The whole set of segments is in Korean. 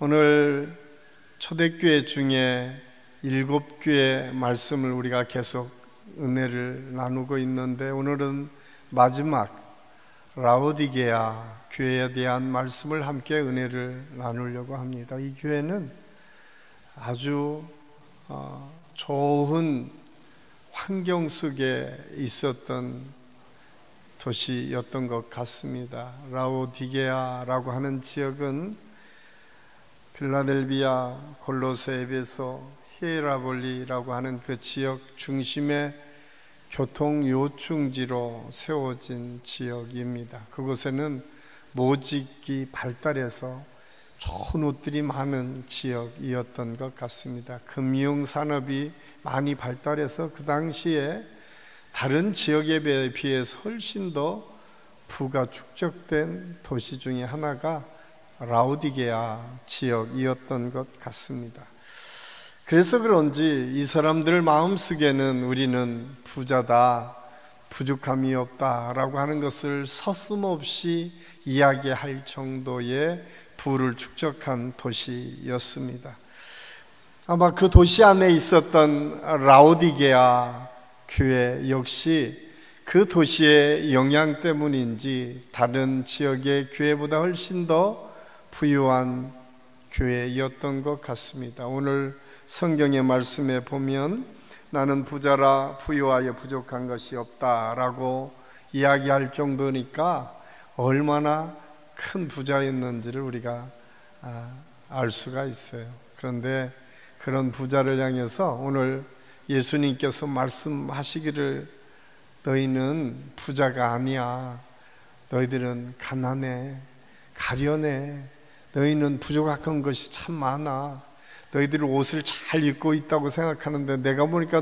오늘 초대교회 중에 7교회 말씀을 우리가 계속 은혜를 나누고 있는데, 오늘은 마지막 라오디게아 교회에 대한 말씀을 함께 은혜를 나누려고 합니다. 이 교회는 아주 좋은 환경 속에 있었던 도시였던 것 같습니다. 라오디게아라고 하는 지역은 필라델비아, 골로새, 에베소, 히에라볼리라고 하는 그 지역 중심의 교통 요충지로 세워진 지역입니다. 그곳에는 모직이 발달해서 좋은 옷들이 많은 지역이었던 것 같습니다. 금융산업이 많이 발달해서 그 당시에 다른 지역에 비해서 훨씬 더 부가 축적된 도시 중에 하나가 라오디게아 지역이었던 것 같습니다. 그래서 그런지 이 사람들 마음속에는 우리는 부자다, 부족함이 없다 라고 하는 것을 서슴없이 이야기할 정도의 부를 축적한 도시였습니다. 아마 그 도시 안에 있었던 라오디게아 교회 역시 그 도시의 영향 때문인지 다른 지역의 교회보다 훨씬 더 부유한 교회였던 것 같습니다. 오늘 성경의 말씀에 보면 나는 부자라 부유하여 부족한 것이 없다라고 이야기할 정도니까 얼마나 큰 부자였는지를 우리가 알 수가 있어요. 그런데 그런 부자를 향해서 오늘 예수님께서 말씀하시기를, 너희는 부자가 아니야. 너희들은 가난해, 가련해. 너희는 부족한 것이 참 많아. 너희들은 옷을 잘 입고 있다고 생각하는데 내가 보니까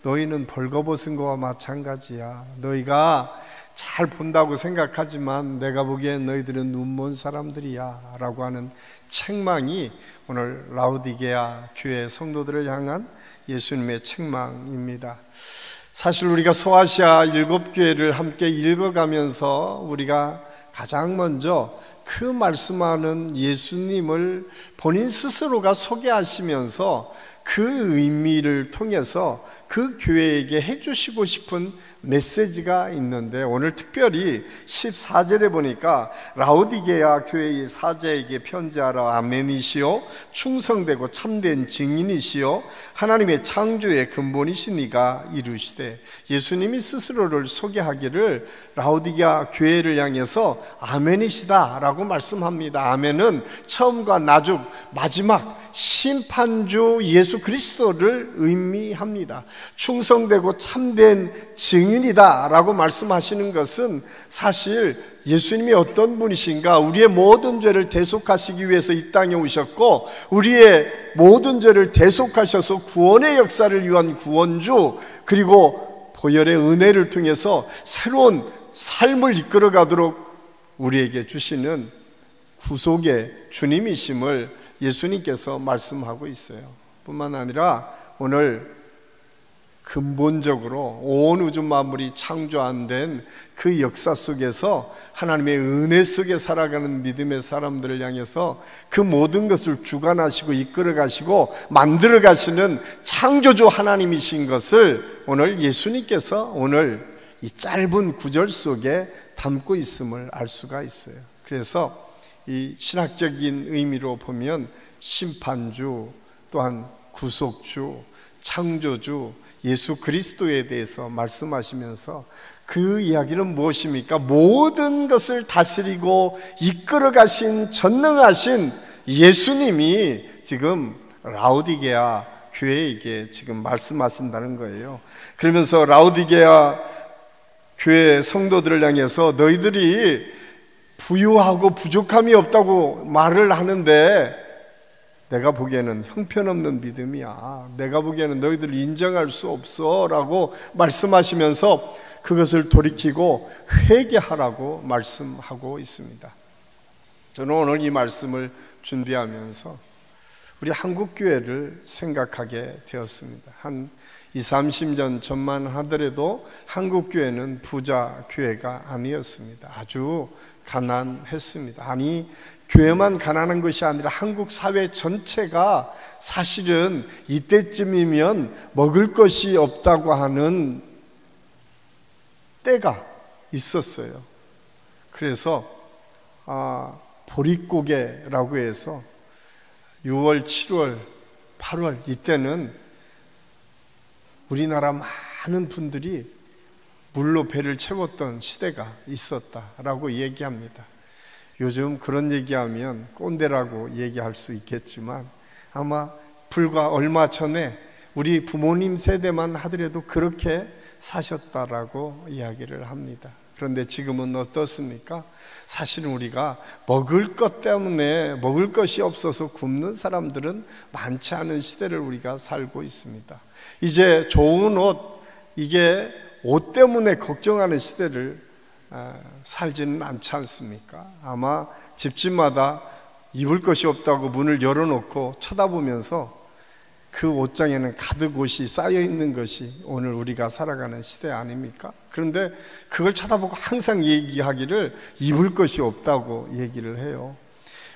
너희는 벌거벗은 거와 마찬가지야. 너희가 잘 본다고 생각하지만 내가 보기엔 너희들은 눈먼 사람들이야 라고 하는 책망이 오늘 라오디게아 교회 성도들을 향한 예수님의 책망입니다. 사실 우리가 소아시아 7교회를 함께 읽어가면서 우리가 가장 먼저 그 말씀하는 예수님을 본인 스스로가 소개하시면서 그 의미를 통해서 그 교회에게 해주시고 싶은 메시지가 있는데, 오늘 특별히 14절에 보니까 라오디게아 교회의 사제에게 편지하라. 아멘이시오, 충성되고 참된 증인이시오, 하나님의 창조의 근본이시니가 이루시되, 예수님이 스스로를 소개하기를 라오디게아 교회를 향해서 아멘이시다 라고 말씀합니다. 아멘은 처음과 나중 마지막 심판주 예수 그리스도를 의미합니다. 충성되고 참된 증인이다 라고 말씀하시는 것은 사실 예수님이 어떤 분이신가, 우리의 모든 죄를 대속하시기 위해서 이 땅에 오셨고 우리의 모든 죄를 대속하셔서 구원의 역사를 위한 구원주, 그리고 보혈의 은혜를 통해서 새로운 삶을 이끌어가도록 우리에게 주시는 구속의 주님이심을 예수님께서 말씀하고 있어요. 뿐만 아니라 오늘 근본적으로 온 우주 만물이 창조 안 된 그 역사 속에서 하나님의 은혜 속에 살아가는 믿음의 사람들을 향해서 그 모든 것을 주관하시고 이끌어 가시고 만들어 가시는 창조주 하나님이신 것을 오늘 예수님께서 오늘 이 짧은 구절 속에 담고 있음을 알 수가 있어요. 그래서 이 신학적인 의미로 보면 심판주, 또한 구속주, 창조주 예수 그리스도에 대해서 말씀하시면서 그 이야기는 무엇입니까? 모든 것을 다스리고 이끌어 가신 전능하신 예수님이 지금 라오디게아 교회에게 지금 말씀하신다는 거예요. 그러면서 라오디게아 교회 성도들을 향해서 너희들이 부유하고 부족함이 없다고 말을 하는데 내가 보기에는 형편없는 믿음이야. 내가 보기에는 너희들을 인정할 수 없어 라고 말씀하시면서 그것을 돌이키고 회개하라고 말씀하고 있습니다. 저는 오늘 이 말씀을 준비하면서 우리 한국교회를 생각하게 되었습니다. 한 20, 30년 전만 하더라도 한국 교회는 부자 교회가 아니었습니다. 아주 가난했습니다. 아니, 교회만 가난한 것이 아니라 한국 사회 전체가 사실은 이때쯤이면 먹을 것이 없다고 하는 때가 있었어요. 그래서 보릿고개라고 해서 6월, 7월, 8월 이때는 우리나라 많은 분들이 물로 배를 채웠던 시대가 있었다라고 얘기합니다. 요즘 그런 얘기하면 꼰대라고 얘기할 수 있겠지만 아마 불과 얼마 전에 우리 부모님 세대만 하더라도 그렇게 사셨다라고 이야기를 합니다. 그런데 지금은 어떻습니까? 사실은 우리가 먹을 것 때문에 먹을 것이 없어서 굶는 사람들은 많지 않은 시대를 우리가 살고 있습니다. 이제 좋은 옷, 이게 옷 때문에 걱정하는 시대를 살지는 않지 않습니까? 아마 집집마다 입을 것이 없다고 문을 열어놓고 쳐다보면서 그 옷장에는 가득 옷이 쌓여 있는 것이 오늘 우리가 살아가는 시대 아닙니까? 그런데 그걸 쳐다보고 항상 얘기하기를 입을 것이 없다고 얘기를 해요.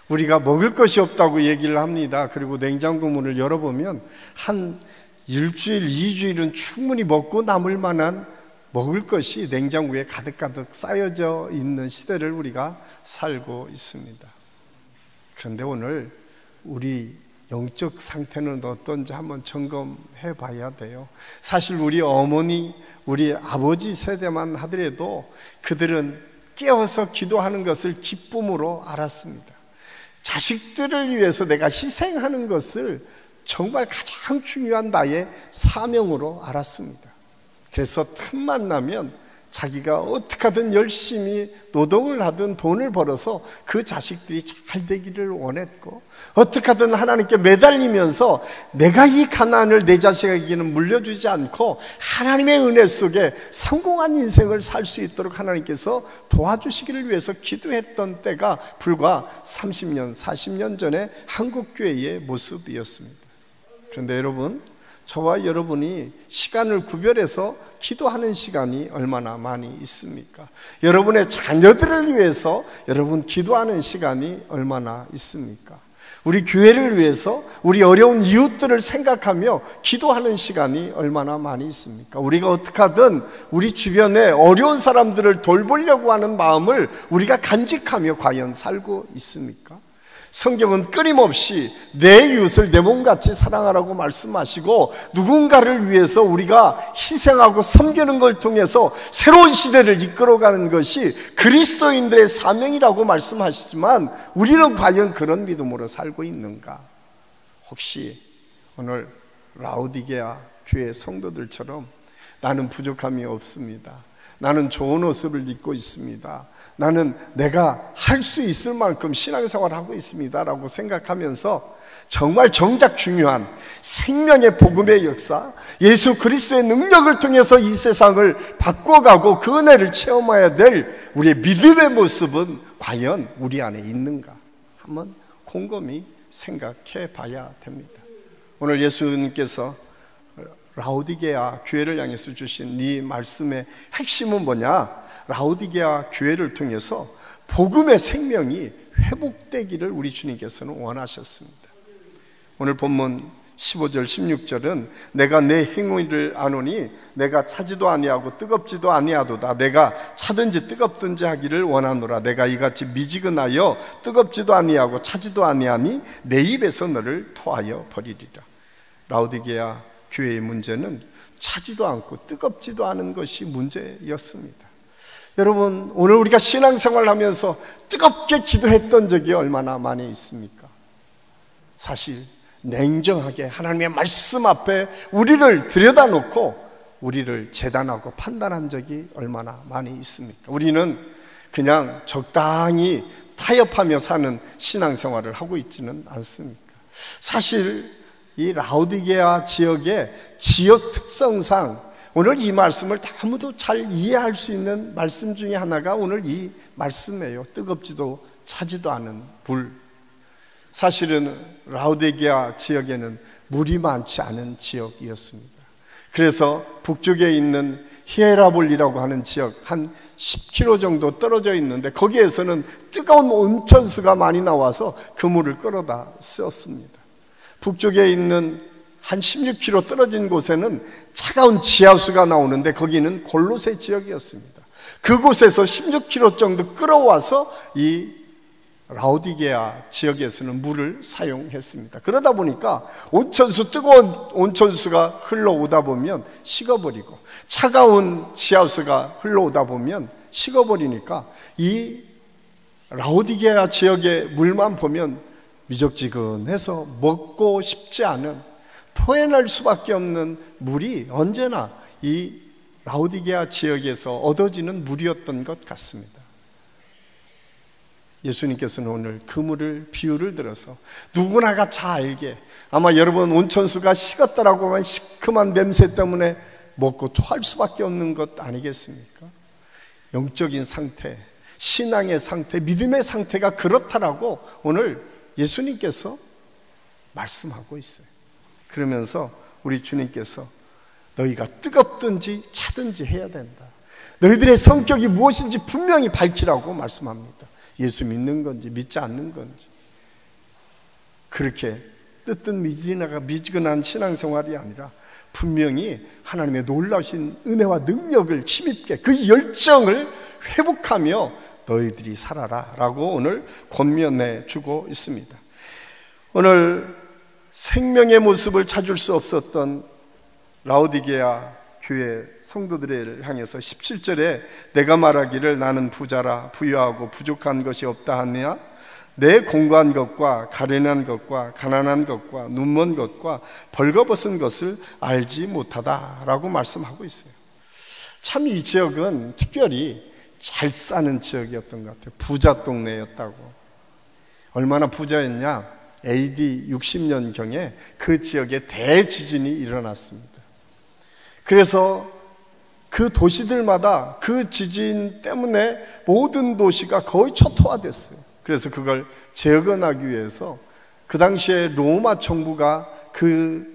우리가 먹을 것이 없다고 얘기를 합니다. 그리고 냉장고 문을 열어보면 한 일주일, 2주일은 충분히 먹고 남을 만한 먹을 것이 냉장고에 가득가득 쌓여져 있는 시대를 우리가 살고 있습니다. 그런데 오늘 우리 영적 상태는 어떤지 한번 점검해 봐야 돼요. 사실 우리 어머니, 우리 아버지 세대만 하더라도 그들은 깨어서 기도하는 것을 기쁨으로 알았습니다. 자식들을 위해서 내가 희생하는 것을 정말 가장 중요한 나의 사명으로 알았습니다. 그래서 틈만 나면 자기가 어떻게 하든 열심히 노동을 하든 돈을 벌어서 그 자식들이 잘 되기를 원했고, 어떻게 하든 하나님께 매달리면서 내가 이 가난을 내 자식에게는 물려주지 않고 하나님의 은혜 속에 성공한 인생을 살 수 있도록 하나님께서 도와주시기를 위해서 기도했던 때가 불과 30년, 40년 전에 한국교회의 모습이었습니다. 그런데 여러분, 저와 여러분이 시간을 구별해서 기도하는 시간이 얼마나 많이 있습니까? 여러분의 자녀들을 위해서 여러분 기도하는 시간이 얼마나 있습니까? 우리 교회를 위해서 우리 어려운 이웃들을 생각하며 기도하는 시간이 얼마나 많이 있습니까? 우리가 어떻게 하든 우리 주변에 어려운 사람들을 돌보려고 하는 마음을 우리가 간직하며 과연 살고 있습니까? 성경은 끊임없이 내 이웃을 내 몸같이 사랑하라고 말씀하시고, 누군가를 위해서 우리가 희생하고 섬기는 걸 통해서 새로운 시대를 이끌어가는 것이 그리스도인들의 사명이라고 말씀하시지만 우리는 과연 그런 믿음으로 살고 있는가? 혹시 오늘 라오디게아 교회 성도들처럼 나는 부족함이 없습니다, 나는 좋은 옷을 입고 있습니다, 나는 내가 할 수 있을 만큼 신앙생활을 하고 있습니다 라고 생각하면서 정말 정작 중요한 생명의 복음의 역사, 예수 그리스도의 능력을 통해서 이 세상을 바꿔가고 그 은혜를 체험해야 될 우리의 믿음의 모습은 과연 우리 안에 있는가? 한번 곰곰이 생각해 봐야 됩니다. 오늘 예수님께서 라오디게아 교회를 향해서 주신 이 말씀의 핵심은 뭐냐? 라오디게아 교회를 통해서 복음의 생명이 회복되기를 우리 주님께서는 원하셨습니다. 오늘 본문 15절 16절은 내가 내 행위를 아노니 내가 차지도 아니하고 뜨겁지도 아니하도다. 내가 차든지 뜨겁든지 하기를 원하노라. 내가 이같이 미지근하여 뜨겁지도 아니하고 차지도 아니하니 내 입에서 너를 토하여 버리리라. 라오디게아 교회의 문제는 차지도 않고 뜨겁지도 않은 것이 문제였습니다. 여러분, 오늘 우리가 신앙생활을 하면서 뜨겁게 기도했던 적이 얼마나 많이 있습니까? 사실 냉정하게 하나님의 말씀 앞에 우리를 들여다놓고 우리를 재단하고 판단한 적이 얼마나 많이 있습니까? 우리는 그냥 적당히 타협하며 사는 신앙생활을 하고 있지는 않습니까? 사실 이 라오디게아 지역의 지역 특성상 오늘 이 말씀을 아무도 잘 이해할 수 있는 말씀 중에 하나가 오늘 이 말씀이에요. 뜨겁지도 차지도 않은 물. 사실은 라오디게아 지역에는 물이 많지 않은 지역이었습니다. 그래서 북쪽에 있는 히에라볼이라고 하는 지역 한 10km 정도 떨어져 있는데 거기에서는 뜨거운 온천수가 많이 나와서 그 물을 끌어다 쓰었습니다. 북쪽에 있는 한 16km 떨어진 곳에는 차가운 지하수가 나오는데 거기는 골로새 지역이었습니다. 그곳에서 16km 정도 끌어와서 이 라오디게아 지역에서는 물을 사용했습니다. 그러다 보니까 뜨거운 온천수가 흘러오다 보면 식어버리고 차가운 지하수가 흘러오다 보면 식어버리니까 이 라오디게아 지역의 물만 보면 미적지근해서 먹고 싶지 않은, 토해낼 수밖에 없는 물이 언제나 이 라오디게아 지역에서 얻어지는 물이었던 것 같습니다. 예수님께서는 오늘 그 물을 비유를 들어서 누구나가 다 알게, 아마 여러분 온천수가 식었다라고 하면 시큼한 냄새 때문에 먹고 토할 수밖에 없는 것 아니겠습니까? 영적인 상태, 신앙의 상태, 믿음의 상태가 그렇다라고 오늘 예수님께서 말씀하고 있어요. 그러면서 우리 주님께서 너희가 뜨겁든지 차든지 해야 된다. 너희들의 성격이 무엇인지 분명히 밝히라고 말씀합니다. 예수 믿는 건지 믿지 않는 건지. 그렇게 뜨뜻 미지근한 신앙생활이 아니라 분명히 하나님의 놀라우신 은혜와 능력을 힘입게 그 열정을 회복하며 너희들이 살아라 라고 오늘 권면해 주고 있습니다. 오늘 생명의 모습을 찾을 수 없었던 라오디게아 교회 성도들을 향해서 17절에 내가 말하기를 나는 부자라 부유하고 부족한 것이 없다 하느냐, 내 공고한 것과 가련한 것과 가난한 것과 눈먼 것과 벌거벗은 것을 알지 못하다라고 말씀하고 있어요. 참 이 지역은 특별히 잘 사는 지역이었던 것 같아요. 부자 동네였다고. 얼마나 부자였냐, AD 60년경에 그 지역에 대지진이 일어났습니다. 그래서 그 도시들마다 그 지진 때문에 모든 도시가 거의 초토화됐어요. 그래서 그걸 재건하기 위해서 그 당시에 로마 정부가 그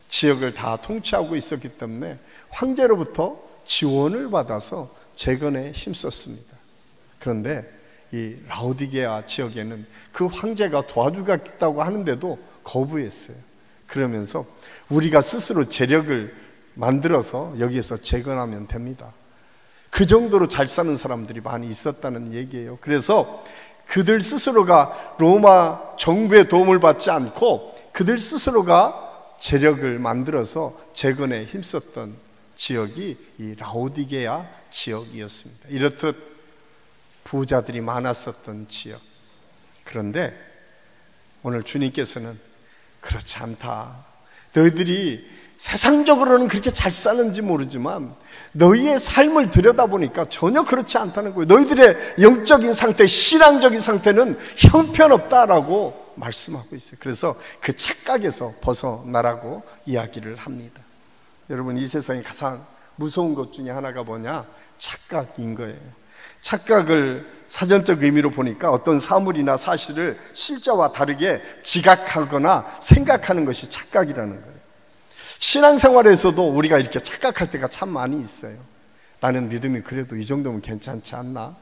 지역을 다 통치하고 있었기 때문에 황제로부터 지원을 받아서 재건에 힘썼습니다. 그런데 이 라오디게아 지역에는 그 황제가 도와주겠다고 하는데도 거부했어요. 그러면서 우리가 스스로 재력을 만들어서 여기에서 재건하면 됩니다. 그 정도로 잘 사는 사람들이 많이 있었다는 얘기예요. 그래서 그들 스스로가 로마 정부의 도움을 받지 않고 그들 스스로가 재력을 만들어서 재건에 힘썼던 지역이 이 라오디게아 지역이었습니다. 이렇듯 부자들이 많았었던 지역. 그런데 오늘 주님께서는 그렇지 않다. 너희들이 세상적으로는 그렇게 잘 사는지 모르지만 너희의 삶을 들여다보니까 전혀 그렇지 않다는 거예요. 너희들의 영적인 상태, 신앙적인 상태는 형편없다라고 말씀하고 있어요. 그래서 그 착각에서 벗어나라고 이야기를 합니다. 여러분, 이 세상에 가장 무서운 것 중에 하나가 뭐냐? 착각인 거예요. 착각을 사전적 의미로 보니까 어떤 사물이나 사실을 실제와 다르게 지각하거나 생각하는 것이 착각이라는 거예요. 신앙생활에서도 우리가 이렇게 착각할 때가 참 많이 있어요. 나는 믿음이 그래도 이 정도면 괜찮지 않나?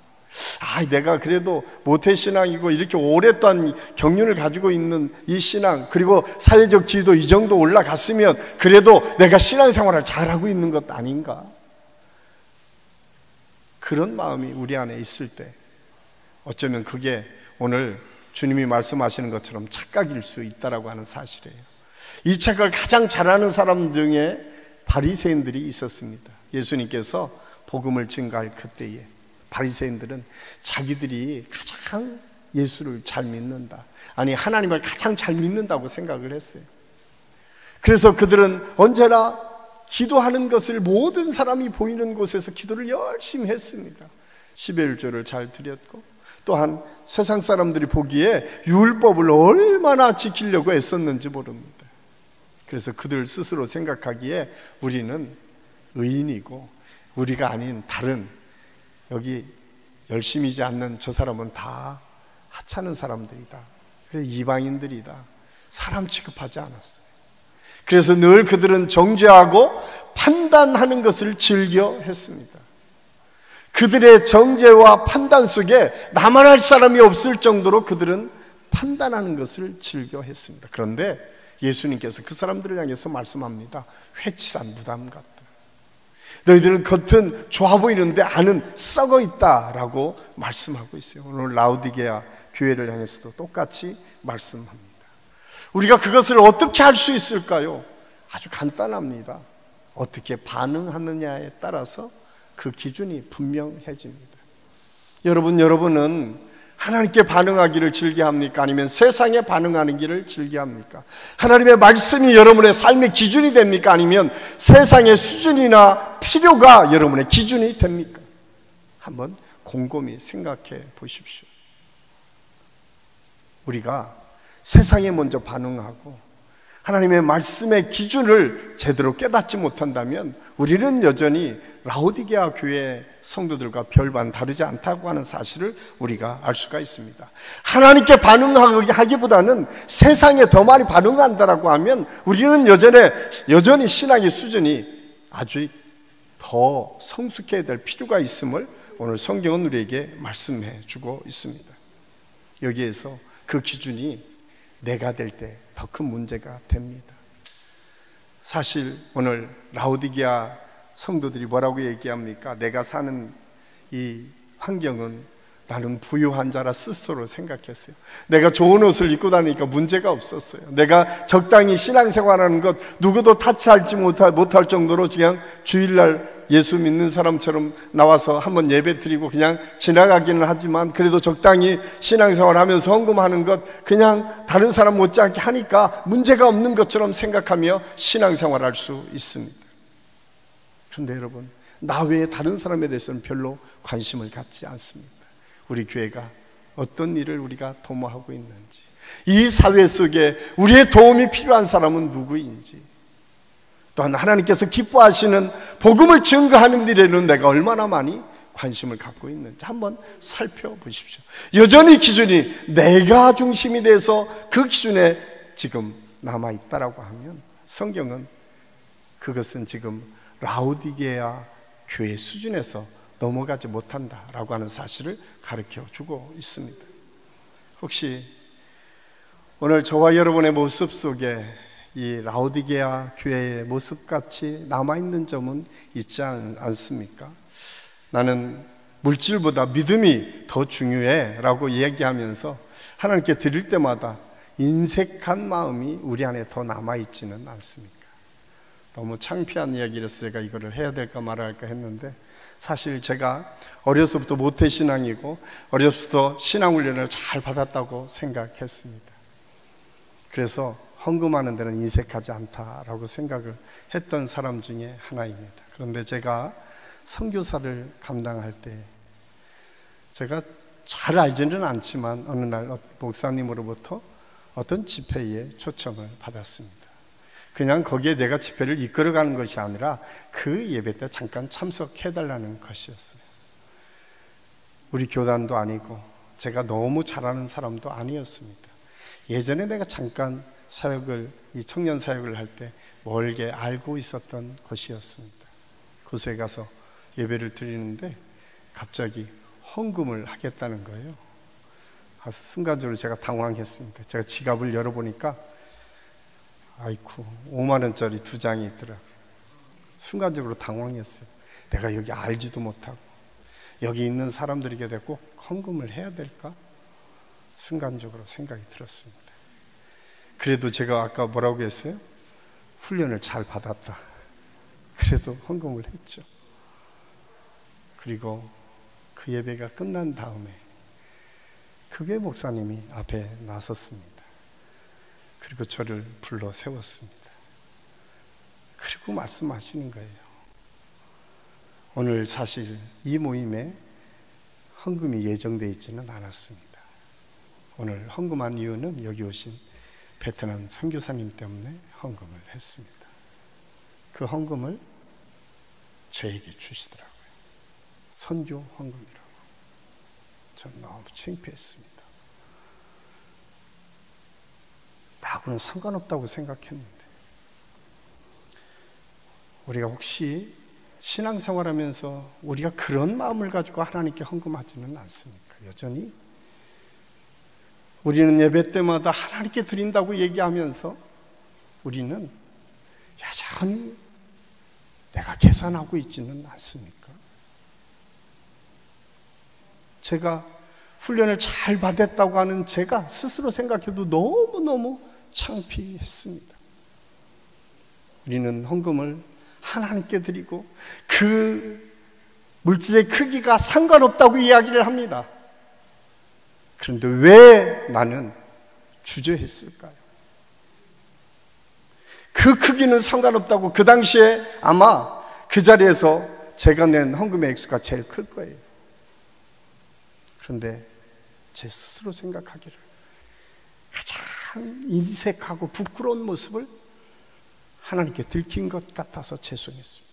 내가 그래도 모태신앙이고 이렇게 오랫동안 경륜을 가지고 있는 이 신앙, 그리고 사회적 지위도 이 정도 올라갔으면 그래도 내가 신앙생활을 잘하고 있는 것 아닌가? 그런 마음이 우리 안에 있을 때 어쩌면 그게 오늘 주님이 말씀하시는 것처럼 착각일 수 있다라고 하는 사실이에요. 이 착각을 가장 잘하는 사람 중에 바리새인들이 있었습니다. 예수님께서 복음을 증거할 그때에 바리새인들은 자기들이 가장 예수를 잘 믿는다, 아니 하나님을 가장 잘 믿는다고 생각을 했어요. 그래서 그들은 언제나 기도하는 것을 모든 사람이 보이는 곳에서 기도를 열심히 했습니다. 11조를 잘 드렸고, 또한 세상 사람들이 보기에 율법을 얼마나 지키려고 애썼는지 모릅니다. 그래서 그들 스스로 생각하기에 우리는 의인이고 우리가 아닌 다른, 여기 열심히지 않는 저 사람은 다 하찮은 사람들이다, 그래서 이방인들이다, 사람 취급하지 않았어요. 그래서 늘 그들은 정죄하고 판단하는 것을 즐겨 했습니다. 그들의 정죄와 판단 속에 나만 할 사람이 없을 정도로 그들은 판단하는 것을 즐겨 했습니다. 그런데 예수님께서 그 사람들을 향해서 말씀합니다. 회칠한 무덤 같다. 너희들은 겉은 좋아 보이는데 안은 썩어 있다라고 말씀하고 있어요. 오늘 라오디게아 교회를 향해서도 똑같이 말씀합니다. 우리가 그것을 어떻게 할 수 있을까요? 아주 간단합니다. 어떻게 반응하느냐에 따라서 그 기준이 분명해집니다. 여러분은 하나님께 반응하기를 즐겨합니까? 아니면 세상에 반응하는 길을 즐겨합니까? 하나님의 말씀이 여러분의 삶의 기준이 됩니까? 아니면 세상의 수준이나 필요가 여러분의 기준이 됩니까? 한번 곰곰이 생각해 보십시오. 우리가 세상에 먼저 반응하고 하나님의 말씀의 기준을 제대로 깨닫지 못한다면 우리는 여전히 라오디게아 교회 성도들과 별반 다르지 않다고 하는 사실을 우리가 알 수가 있습니다. 하나님께 반응하기보다는 세상에 더 많이 반응한다라고 하면 우리는 여전히 신앙의 수준이 아주 더 성숙해야 될 필요가 있음을 오늘 성경은 우리에게 말씀해 주고 있습니다. 여기에서 그 기준이 내가 될 때 더 큰 문제가 됩니다. 사실 오늘 라오디게아 성도들이 뭐라고 얘기합니까? 내가 사는 이 환경은 나는 부유한 자라 스스로 생각했어요. 내가 좋은 옷을 입고 다니니까 문제가 없었어요. 내가 적당히 신앙생활하는 것 누구도 타치하지 못할 정도로 그냥 주일날 예수 믿는 사람처럼 나와서 한번 예배 드리고 그냥 지나가기는 하지만 그래도 적당히 신앙생활하면서 헌금하는 것 그냥 다른 사람 못지않게 하니까 문제가 없는 것처럼 생각하며 신앙생활할 수 있습니다. 그런데 여러분, 나 외에 다른 사람에 대해서는 별로 관심을 갖지 않습니다. 우리 교회가 어떤 일을 우리가 도모하고 있는지, 이 사회 속에 우리의 도움이 필요한 사람은 누구인지, 또한 하나님께서 기뻐하시는 복음을 증거하는 일에는 내가 얼마나 많이 관심을 갖고 있는지 한번 살펴보십시오. 여전히 기준이 내가 중심이 돼서 그 기준에 지금 남아있다라고 하면 성경은 그것은 지금 라오디게아 교회 수준에서 넘어가지 못한다라고 하는 사실을 가르쳐 주고 있습니다. 혹시 오늘 저와 여러분의 모습 속에 이 라오디게아 교회의 모습같이 남아있는 점은 있지 않습니까? 나는 물질보다 믿음이 더 중요해 라고 얘기하면서 하나님께 드릴 때마다 인색한 마음이 우리 안에 더 남아있지는 않습니까? 너무 창피한 이야기라서 제가 이거를 해야 될까 말아야 할까 했는데, 사실 제가 어려서부터 모태신앙이고 어려서부터 신앙훈련을 잘 받았다고 생각했습니다. 그래서 헌금하는 데는 인색하지 않다라고 생각을 했던 사람 중에 하나입니다. 그런데 제가 선교사를 감당할 때 제가 잘 알지는 않지만 어느 날 목사님으로부터 어떤 집회에 초청을 받았습니다. 그냥 거기에 내가 집회를 이끌어가는 것이 아니라 그 예배 때 잠깐 참석해달라는 것이었어요. 우리 교단도 아니고 제가 너무 잘하는 사람도 아니었습니다. 예전에 내가 잠깐 이 청년 사역을 할 때 멀게 알고 있었던 것이었습니다. 그곳에 가서 예배를 드리는데 갑자기 헌금을 하겠다는 거예요. 그래서 순간적으로 제가 당황했습니다. 제가 지갑을 열어보니까 아이쿠 5만 원짜리 2장이 있더라고요. 순간적으로 당황했어요. 내가 여기 알지도 못하고 여기 있는 사람들에게 내가 꼭 헌금을 해야 될까? 순간적으로 생각이 들었습니다. 그래도 제가 아까 뭐라고 했어요? 훈련을 잘 받았다. 그래도 헌금을 했죠. 그리고 그 예배가 끝난 다음에 그게 목사님이 앞에 나섰습니다. 그리고 저를 불러 세웠습니다. 그리고 말씀하시는 거예요. 오늘 사실 이 모임에 헌금이 예정되어 있지는 않았습니다. 오늘 헌금한 이유는 여기 오신 베트남 선교사님 때문에 헌금을 했습니다. 그 헌금을 저에게 주시더라고요. 선교 헌금이라고. 저는 너무 창피했습니다. 나하고는 상관없다고 생각했는데 우리가 혹시 신앙생활하면서 우리가 그런 마음을 가지고 하나님께 헌금하지는 않습니까? 여전히 우리는 예배 때마다 하나님께 드린다고 얘기하면서 우리는 여전히 내가 계산하고 있지는 않습니까? 제가 훈련을 잘 받았다고 하는 제가 스스로 생각해도 너무너무 창피했습니다. 우리는 헌금을 하나님께 드리고 그 물질의 크기가 상관없다고 이야기를 합니다. 그런데 왜 나는 주저했을까요? 그 크기는 상관없다고 그 당시에 아마 그 자리에서 제가 낸 헌금의 액수가 제일 클 거예요. 그런데 제 스스로 생각하기를 가장 인색하고 부끄러운 모습을 하나님께 들킨 것 같아서 죄송했습니다.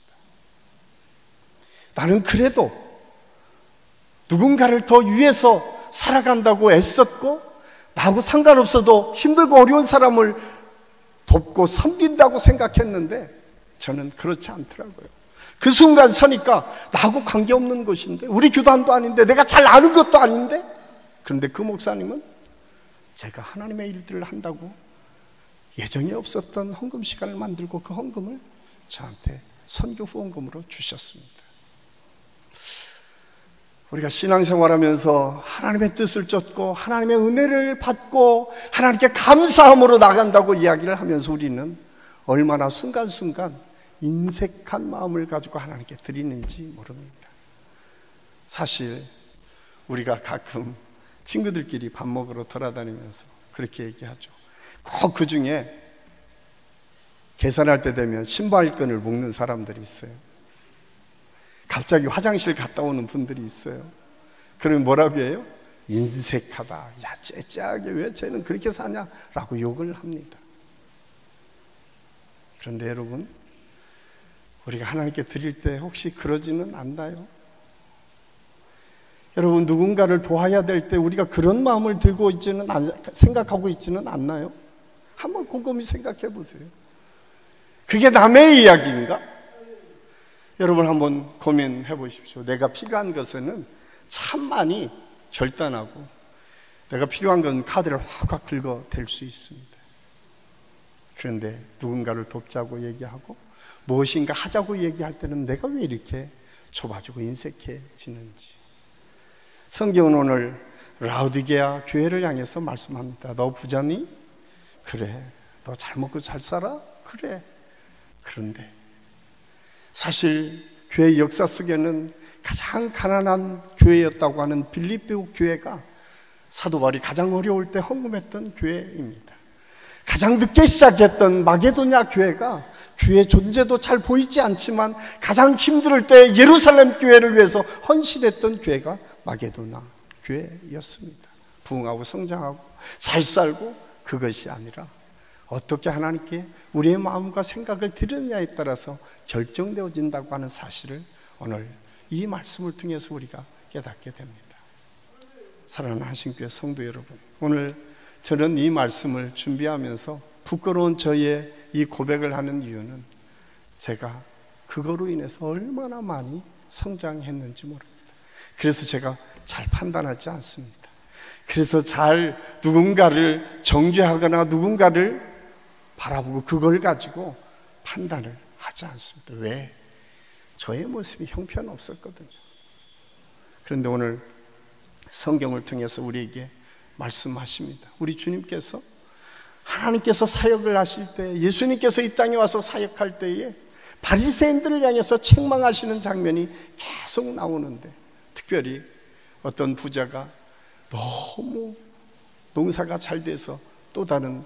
나는 그래도 누군가를 더 위해서 살아간다고 애썼고 나하고 상관없어도 힘들고 어려운 사람을 돕고 섬긴다고 생각했는데 저는 그렇지 않더라고요. 그 순간 서니까 나하고 관계없는 것인데 우리 교단도 아닌데 내가 잘 아는 것도 아닌데 그런데 그 목사님은 제가 하나님의 일들을 한다고 예정에 없었던 헌금 시간을 만들고 그 헌금을 저한테 선교 후원금으로 주셨습니다. 우리가 신앙생활하면서 하나님의 뜻을 쫓고 하나님의 은혜를 받고 하나님께 감사함으로 나간다고 이야기를 하면서 우리는 얼마나 순간순간 인색한 마음을 가지고 하나님께 드리는지 모릅니다. 사실 우리가 가끔 친구들끼리 밥 먹으러 돌아다니면서 그렇게 얘기하죠. 꼭 그 중에 계산할 때 되면 신발끈을 묶는 사람들이 있어요. 갑자기 화장실 갔다 오는 분들이 있어요. 그러면 뭐라고 해요? 인색하다. 야, 째째하게 왜 쟤는 그렇게 사냐? 라고 욕을 합니다. 그런데 여러분, 우리가 하나님께 드릴 때 혹시 그러지는 않나요? 여러분, 누군가를 도와야 될 때 우리가 그런 마음을 들고 있지는 생각하고 있지는 않나요? 한번 곰곰이 생각해 보세요. 그게 남의 이야기인가? 여러분 한번 고민해 보십시오. 내가 필요한 것에는 참 많이 결단하고 내가 필요한 건 카드를 확확 긁어댈 수 있습니다. 그런데 누군가를 돕자고 얘기하고 무엇인가 하자고 얘기할 때는 내가 왜 이렇게 좁아지고 인색해지는지. 성경은 오늘 라우디게아 교회를 향해서 말씀합니다. 너 부자니? 그래. 너 잘 먹고 잘 살아? 그래. 그런데 사실 교회 역사 속에는 가장 가난한 교회였다고 하는 빌립보 교회가 사도 바울이 가장 어려울 때 헌금했던 교회입니다. 가장 늦게 시작했던 마게도냐 교회가 교회 존재도 잘 보이지 않지만 가장 힘들 때 예루살렘 교회를 위해서 헌신했던 교회가 마게도냐 교회였습니다. 부흥하고 성장하고 잘 살고 그것이 아니라 어떻게 하나님께 우리의 마음과 생각을 드리느냐에 따라서 결정되어진다고 하는 사실을 오늘 이 말씀을 통해서 우리가 깨닫게 됩니다. 사랑하는 하신교회 성도 여러분, 오늘 저는 이 말씀을 준비하면서 부끄러운 저의 이 고백을 하는 이유는 제가 그거로 인해서 얼마나 많이 성장했는지 모릅니다. 그래서 제가 잘 판단하지 않습니다. 그래서 잘 누군가를 정죄하거나 누군가를 바라보고 그걸 가지고 판단을 하지 않습니다. 왜? 저의 모습이 형편없었거든요. 그런데 오늘 성경을 통해서 우리에게 말씀하십니다. 우리 주님께서 하나님께서 사역을 하실 때, 예수님께서 이 땅에 와서 사역할 때에 바리새인들을 향해서 책망하시는 장면이 계속 나오는데, 특별히 어떤 부자가 너무 농사가 잘 돼서 또 다른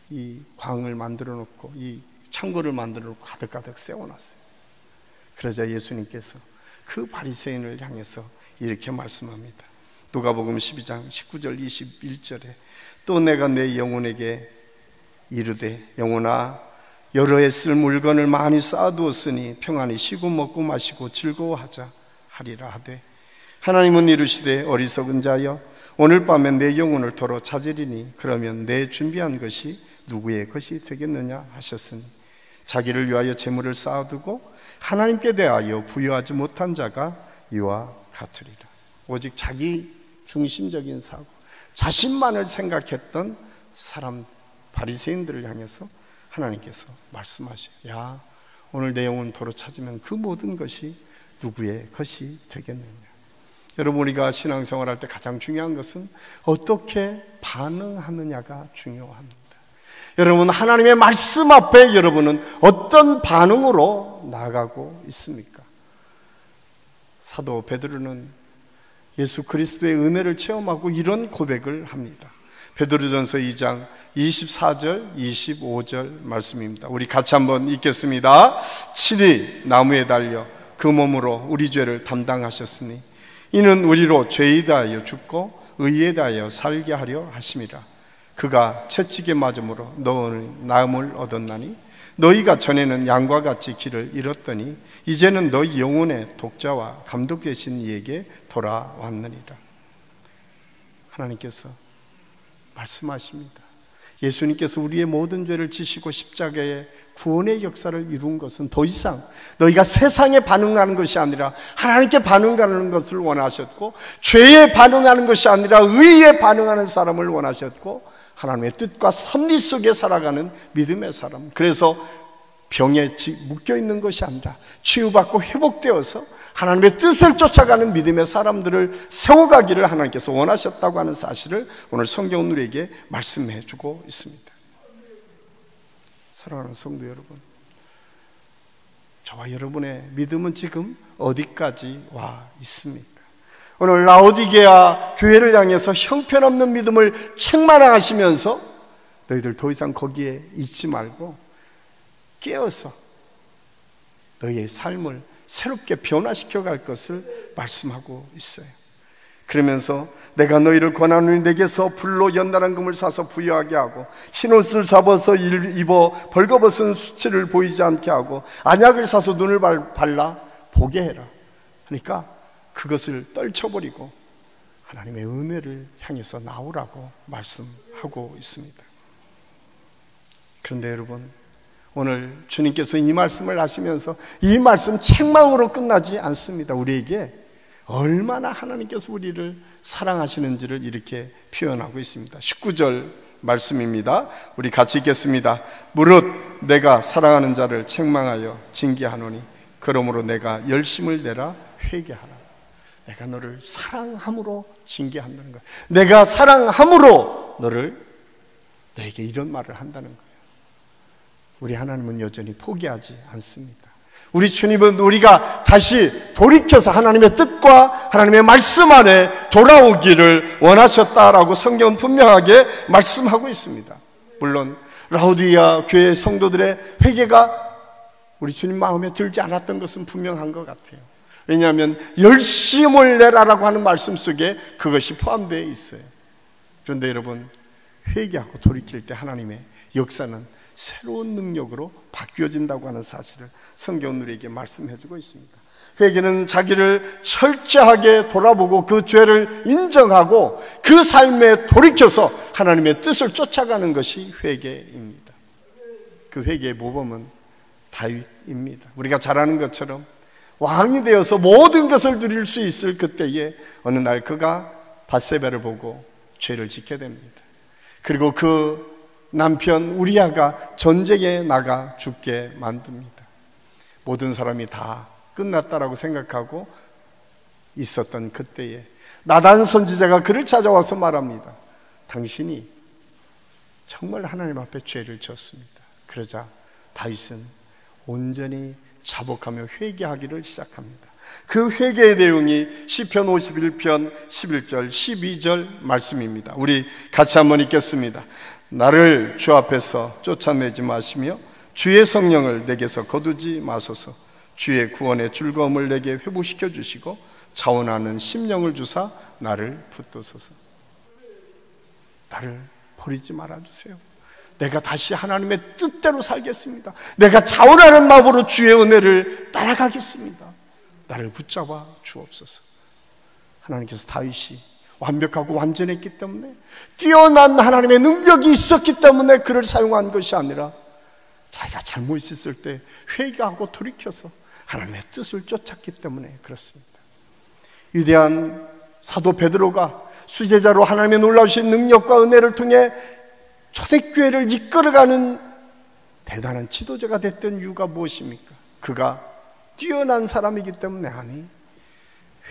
이 광을 만들어 놓고 이 창고를 만들어 놓고 가득가득 세워놨어요. 그러자 예수님께서 그 바리새인을 향해서 이렇게 말씀합니다. 누가복음 12장 19절 21절에 또 내가 내 영혼에게 이르되 영혼아 여러 해 쓸 물건을 많이 쌓아두었으니 평안히 쉬고 먹고 마시고 즐거워하자 하리라 하되 하나님은 이르시되 어리석은 자여 오늘 밤에 내 영혼을 도로 찾으리니 그러면 내 준비한 것이 누구의 것이 되겠느냐 하셨으니 자기를 위하여 재물을 쌓아두고 하나님께 대하여 부여하지 못한 자가 이와 같으리라. 오직 자기 중심적인 사고, 자신만을 생각했던 사람, 바리새인들을 향해서 하나님께서 말씀하셔요. 야, 오늘 내 영혼 도로 찾으면 그 모든 것이 누구의 것이 되겠느냐. 여러분, 우리가 신앙생활할 때 가장 중요한 것은 어떻게 반응하느냐가 중요합니다. 여러분, 하나님의 말씀 앞에 여러분은 어떤 반응으로 나아가고 있습니까? 사도 베드로는 예수 그리스도의 은혜를 체험하고 이런 고백을 합니다. 베드로전서 2장 24절 25절 말씀입니다. 우리 같이 한번 읽겠습니다. 친히 나무에 달려 그 몸으로 우리 죄를 담당하셨으니 이는 우리로 죄에 대하여 죽고 의에 대하여 살게 하려 하심이라. 그가 채찍에 맞음으로 너는 나음을 얻었나니 너희가 전에는 양과 같이 길을 잃었더니 이제는 너희 영혼의 독자와 감독 되신 이에게 돌아왔느니라. 하나님께서 말씀하십니다. 예수님께서 우리의 모든 죄를 지시고 십자가의 구원의 역사를 이룬 것은 더 이상 너희가 세상에 반응하는 것이 아니라 하나님께 반응하는 것을 원하셨고, 죄에 반응하는 것이 아니라 의에 반응하는 사람을 원하셨고, 하나님의 뜻과 섭리 속에 살아가는 믿음의 사람, 그래서 병에 묶여있는 것이 아니라 치유받고 회복되어서 하나님의 뜻을 쫓아가는 믿음의 사람들을 세워가기를 하나님께서 원하셨다고 하는 사실을 오늘 성경은 우리에게 말씀해 주고 있습니다. 사랑하는 성도 여러분, 저와 여러분의 믿음은 지금 어디까지 와 있습니까? 오늘 라오디게아 교회를 향해서 형편없는 믿음을 책망하시면서 너희들 더 이상 거기에 있지 말고 깨어서 너희의 삶을 새롭게 변화시켜 갈 것을 말씀하고 있어요. 그러면서 내가 너희를 권하노니 내게서 불로 연단한 금을 사서 부여하게 하고 흰옷을 잡아서 입어 벌거벗은 수치를 보이지 않게 하고 안약을 사서 눈을 발라 보게 해라. 그러니까 그것을 떨쳐버리고 하나님의 은혜를 향해서 나오라고 말씀하고 있습니다. 그런데 여러분, 오늘 주님께서 이 말씀을 하시면서 이 말씀 책망으로 끝나지 않습니다. 우리에게 얼마나 하나님께서 우리를 사랑하시는지를 이렇게 표현하고 있습니다. 19절 말씀입니다. 우리 같이 읽겠습니다. 무릇 내가 사랑하는 자를 책망하여 징계하노니 그러므로 내가 열심을 내라 회개하라. 내가 너를 사랑함으로 징계한다는 거예요. 내가 사랑함으로 너에게 이런 말을 한다는 거예요. 우리 하나님은 여전히 포기하지 않습니다. 우리 주님은 우리가 다시 돌이켜서 하나님의 뜻과 하나님의 말씀 안에 돌아오기를 원하셨다라고 성경은 분명하게 말씀하고 있습니다. 물론 라오디게아 교회 성도들의 회개가 우리 주님 마음에 들지 않았던 것은 분명한 것 같아요. 왜냐하면 열심을 내라라고 하는 말씀 속에 그것이 포함되어 있어요. 그런데 여러분, 회개하고 돌이킬 때 하나님의 역사는 새로운 능력으로 바뀌어진다고 하는 사실을 성경은 우리에게 말씀해주고 있습니다. 회개는 자기를 철저하게 돌아보고 그 죄를 인정하고 그 삶에 돌이켜서 하나님의 뜻을 쫓아가는 것이 회개입니다. 그 회개의 모범은 다윗입니다. 우리가 잘 아는 것처럼 왕이 되어서 모든 것을 누릴 수 있을 그때에 어느 날 그가 밧세바를 보고 죄를 짓게 됩니다. 그리고 그 남편 우리아가 전쟁에 나가 죽게 만듭니다. 모든 사람이 다 끝났다라고 생각하고 있었던 그때에 나단 선지자가 그를 찾아와서 말합니다. 당신이 정말 하나님 앞에 죄를 지었습니다. 그러자 다윗은 온전히 자복하며 회개하기를 시작합니다. 그 회개의 내용이 시편 51편 11절 12절 말씀입니다. 우리 같이 한번 읽겠습니다. 나를 주 앞에서 쫓아내지 마시며 주의 성령을 내게서 거두지 마소서. 주의 구원의 즐거움을 내게 회복시켜 주시고 자원하는 심령을 주사 나를 붙드소서. 나를 버리지 말아주세요. 내가 다시 하나님의 뜻대로 살겠습니다. 내가 자원하는 마음으로 주의 은혜를 따라가겠습니다. 나를 붙잡아 주옵소서. 하나님께서 다윗이 완벽하고 완전했기 때문에, 뛰어난 하나님의 능력이 있었기 때문에 그를 사용한 것이 아니라 자기가 잘못했을 때 회개하고 돌이켜서 하나님의 뜻을 쫓았기 때문에 그렇습니다. 위대한 사도 베드로가 수제자로 하나님의 놀라우신 능력과 은혜를 통해 초대교회를 이끌어가는 대단한 지도자가 됐던 이유가 무엇입니까? 그가 뛰어난 사람이기 때문에 아니,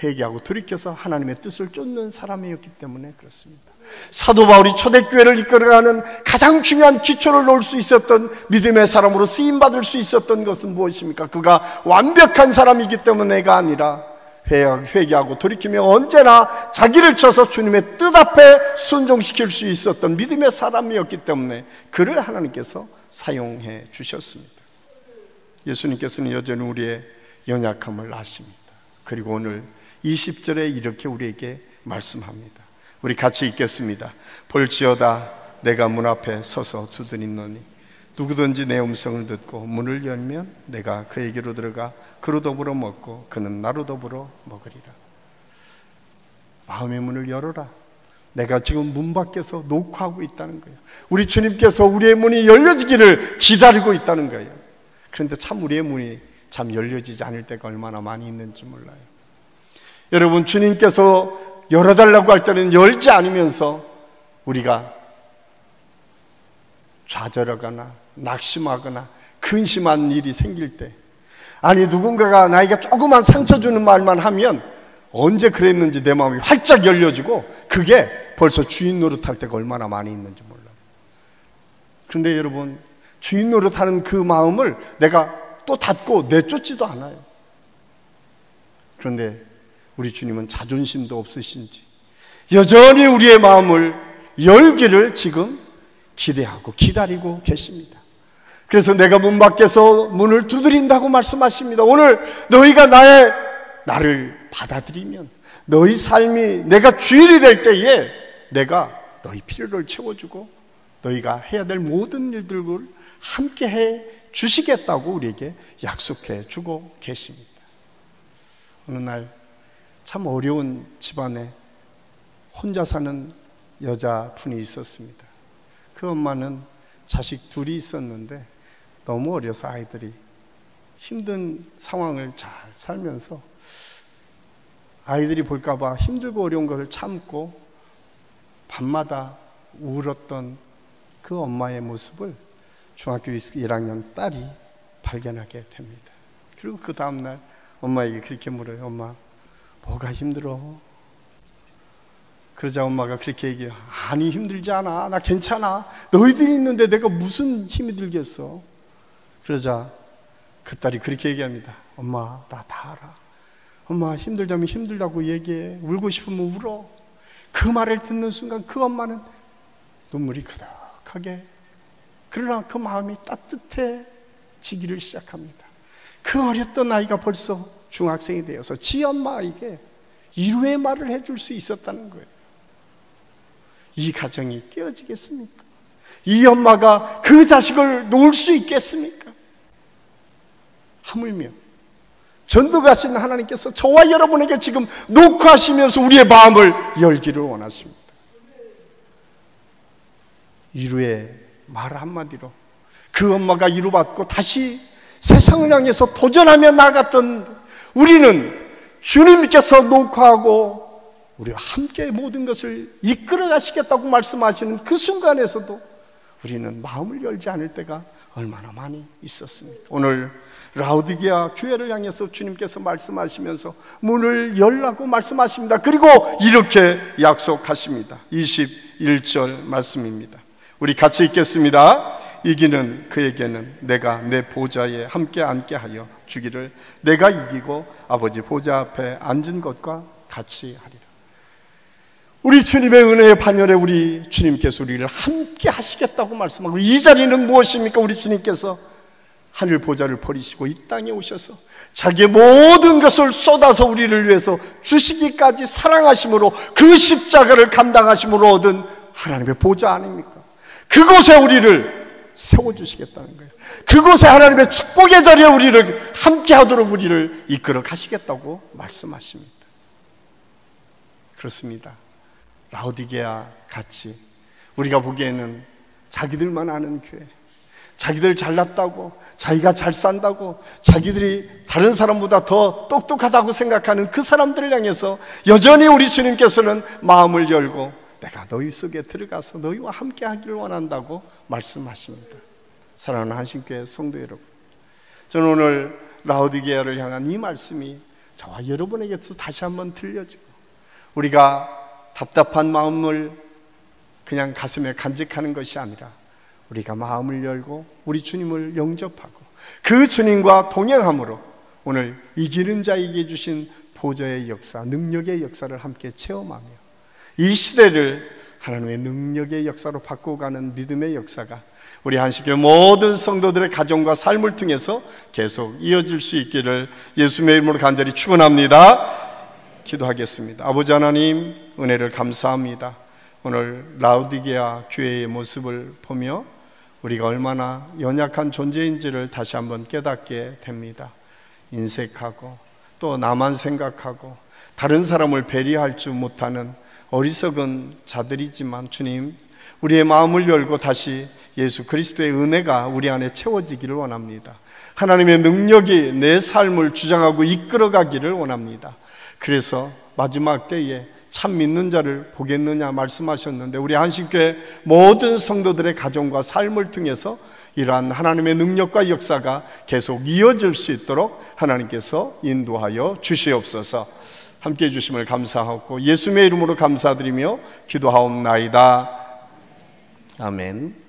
회개하고 돌이켜서 하나님의 뜻을 쫓는 사람이었기 때문에 그렇습니다. 사도 바울이 초대교회를 이끌어가는 가장 중요한 기초를 놓을 수 있었던 믿음의 사람으로 쓰임받을 수 있었던 것은 무엇입니까? 그가 완벽한 사람이기 때문에가 아니라 회개하고 돌이키며 언제나 자기를 쳐서 주님의 뜻 앞에 순종시킬 수 있었던 믿음의 사람이었기 때문에 그를 하나님께서 사용해 주셨습니다. 예수님께서는 여전히 우리의 연약함을 아십니다. 그리고 오늘 20절에 이렇게 우리에게 말씀합니다. 우리 같이 읽겠습니다. 볼지어다 내가 문 앞에 서서 두드리노니 누구든지 내 음성을 듣고 문을 열면 내가 그에게로 들어가 그로 더불어 먹고 그는 나로 더불어 먹으리라. 마음의 문을 열어라. 내가 지금 문 밖에서 녹화하고 있다는 거예요. 우리 주님께서 우리의 문이 열려지기를 기다리고 있다는 거예요. 그런데 참 우리의 문이 참 열려지지 않을 때가 얼마나 많이 있는지 몰라요. 여러분, 주님께서 열어달라고 할 때는 열지 않으면서 우리가 좌절하거나 낙심하거나 근심한 일이 생길 때, 아니 누군가가 나에게 조그만 상처 주는 말만 하면 언제 그랬는지 내 마음이 활짝 열려지고 그게 벌써 주인 노릇할 때가 얼마나 많이 있는지 몰라요. 그런데 여러분, 주인 노릇하는 그 마음을 내가 또 닫고 내쫓지도 않아요. 그런데 우리 주님은 자존심도 없으신지 여전히 우리의 마음을 열기를 지금 기대하고 기다리고 계십니다. 그래서 내가 문 밖에서 문을 두드린다고 말씀하십니다. 오늘 너희가 나를 받아들이면 너희 삶이 내가 주인이 될 때에 내가 너희 필요를 채워주고 너희가 해야 될 모든 일들을 함께 해 주시겠다고 우리에게 약속해 주고 계십니다. 어느 날 참 어려운 집안에 혼자 사는 여자분이 있었습니다. 그 엄마는 자식 둘이 있었는데 너무 어려서 아이들이 힘든 상황을 잘 살면서 아이들이 볼까봐 힘들고 어려운 것을 참고 밤마다 울었던 그 엄마의 모습을 중학교 1학년 딸이 발견하게 됩니다. 그리고 그 다음날 엄마에게 그렇게 물어요. 엄마, 뭐가 힘들어? 그러자 엄마가 그렇게 얘기해요. 아니, 힘들지 않아. 나 괜찮아. 너희들이 있는데 내가 무슨 힘이 들겠어? 그러자 그 딸이 그렇게 얘기합니다. 엄마, 나 다 알아. 엄마, 힘들다면 힘들다고 얘기해. 울고 싶으면 울어. 그 말을 듣는 순간 그 엄마는 눈물이 그득하게, 그러나 그 마음이 따뜻해지기를 시작합니다. 그 어렸던 아이가 벌써 중학생이 되어서 지 엄마에게 위로의 말을 해줄 수 있었다는 거예요. 이 가정이 깨어지겠습니까? 이 엄마가 그 자식을 놓을 수 있겠습니까? 하물며 전도가신 하나님께서 저와 여러분에게 지금 녹화하시면서 우리의 마음을 열기를 원하십니다. 위로의 말 한마디로 그 엄마가 위로받고 다시 세상을 향해서 도전하며 나갔던 우리는 주님께서 녹화하고 우리와 함께 모든 것을 이끌어 가시겠다고 말씀하시는 그 순간에서도 우리는 마음을 열지 않을 때가 얼마나 많이 있었습니까? 오늘 라오디게아 교회를 향해서 주님께서 말씀하시면서 문을 열라고 말씀하십니다. 그리고 이렇게 약속하십니다. 21절 말씀입니다. 우리 같이 읽겠습니다. 이기는 그에게는 내가 내 보좌에 함께 앉게 하여 주기를 내가 이기고 아버지 보좌 앞에 앉은 것과 같이 하리라. 우리 주님의 은혜의 반열에 우리 주님께서 우리를 함께 하시겠다고 말씀하고, 이 자리는 무엇입니까? 우리 주님께서 하늘 보좌를 버리시고 이 땅에 오셔서 자기의 모든 것을 쏟아서 우리를 위해서 주시기까지 사랑하심으로 그 십자가를 감당하심으로 얻은 하나님의 보좌 아닙니까? 그곳에 우리를 세워주시겠다는 거예요. 그곳에 하나님의 축복의 자리에 우리를 함께 하도록 우리를 이끌어 가시겠다고 말씀하십니다. 그렇습니다. 라오디게아 같이 우리가 보기에는 자기들만 아는 교회, 자기들 잘났다고, 자기가 잘 산다고, 자기들이 다른 사람보다 더 똑똑하다고 생각하는 그 사람들을 향해서 여전히 우리 주님께서는 마음을 열고 내가 너희 속에 들어가서 너희와 함께 하기를 원한다고 말씀하십니다. 사랑하는 한신교회 성도 여러분, 저는 오늘 라오디게아를 향한 이 말씀이 저와 여러분에게도 다시 한번 들려지고, 우리가 답답한 마음을 그냥 가슴에 간직하는 것이 아니라 우리가 마음을 열고 우리 주님을 영접하고 그 주님과 동행함으로 오늘 이기는 자에게 주신 보좌의 역사, 능력의 역사를 함께 체험하며 이 시대를 하나님의 능력의 역사로 바꿔가는 믿음의 역사가 우리 한식교회 모든 성도들의 가정과 삶을 통해서 계속 이어질 수 있기를 예수님의 이름으로 간절히 축원합니다. 기도하겠습니다. 아버지 하나님, 은혜를 감사합니다. 오늘 라오디게아 교회의 모습을 보며 우리가 얼마나 연약한 존재인지를 다시 한번 깨닫게 됩니다. 인색하고 또 나만 생각하고 다른 사람을 배려할 줄 못하는 어리석은 자들이지만 주님, 우리의 마음을 열고 다시 예수 그리스도의 은혜가 우리 안에 채워지기를 원합니다. 하나님의 능력이 내 삶을 주장하고 이끌어가기를 원합니다. 그래서 마지막 때에 참 믿는 자를 보겠느냐 말씀하셨는데, 우리 한식교회 모든 성도들의 가정과 삶을 통해서 이러한 하나님의 능력과 역사가 계속 이어질 수 있도록 하나님께서 인도하여 주시옵소서. 함께해 주심을 감사하고 예수님의 이름으로 감사드리며 기도하옵나이다. 아멘.